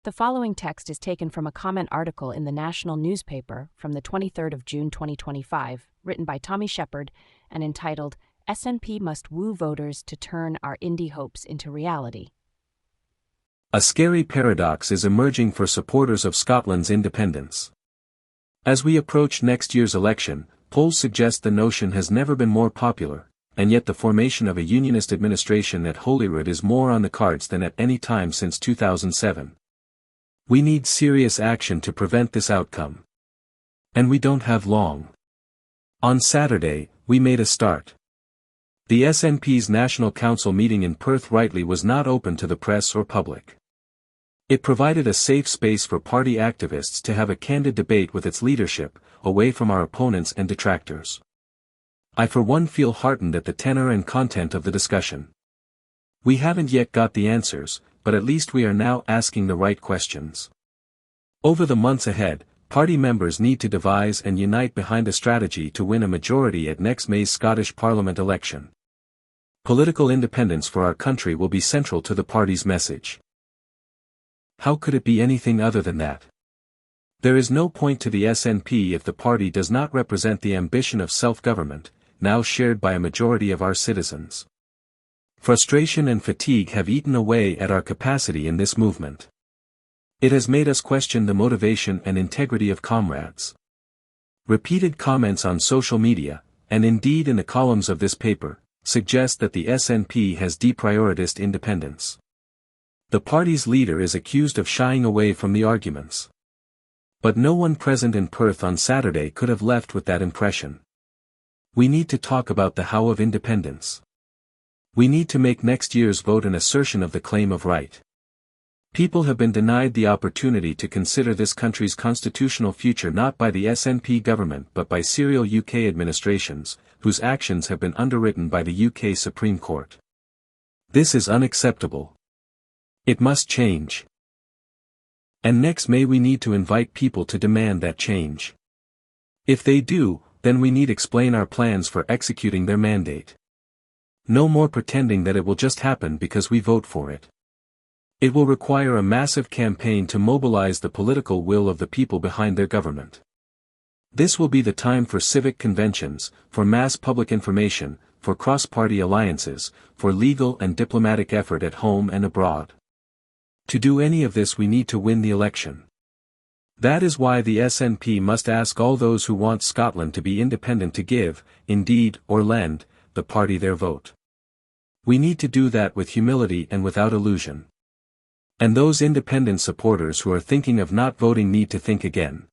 The following text is taken from a comment article in the national newspaper from the 23rd of June 2025, written by Tommy Sheppard and entitled, SNP Must Woo Voters to Turn Our Indy Hopes into Reality. A scary paradox is emerging for supporters of Scotland's independence. As we approach next year's election, polls suggest the notion has never been more popular, and yet the formation of a unionist administration at Holyrood is more on the cards than at any time since 2007. We need serious action to prevent this outcome. And we don't have long. On Saturday, we made a start. The SNP's National Council meeting in Perth rightly was not open to the press or public. It provided a safe space for party activists to have a candid debate with its leadership, away from our opponents and detractors. I for one feel heartened at the tenor and content of the discussion. We haven't yet got the answers, but at least we are now asking the right questions. Over the months ahead, party members need to devise and unite behind a strategy to win a majority at next May's Scottish Parliament election. Political independence for our country will be central to the party's message. How could it be anything other than that? There is no point to the SNP if the party does not represent the ambition of self-government, now shared by a majority of our citizens. Frustration and fatigue have eaten away at our capacity in this movement. It has made us question the motivation and integrity of comrades. Repeated comments on social media, and indeed in the columns of this paper, suggest that the SNP has deprioritized independence. The party's leader is accused of shying away from the arguments. But no one present in Perth on Saturday could have left with that impression. We need to talk about the how of independence. We need to make next year's vote an assertion of the claim of right. People have been denied the opportunity to consider this country's constitutional future not by the SNP government but by serial UK administrations, whose actions have been underwritten by the UK Supreme Court. This is unacceptable. It must change. And next May we need to invite people to demand that change. If they do, then we need explain our plans for executing their mandate. No more pretending that it will just happen because we vote for it. It will require a massive campaign to mobilize the political will of the people behind their government. This will be the time for civic conventions, for mass public information, for cross-party alliances, for legal and diplomatic effort at home and abroad. To do any of this we need to win the election. That is why the SNP must ask all those who want Scotland to be independent to give, indeed, or lend, the party their vote. We need to do that with humility and without illusion. And those independent supporters who are thinking of not voting need to think again.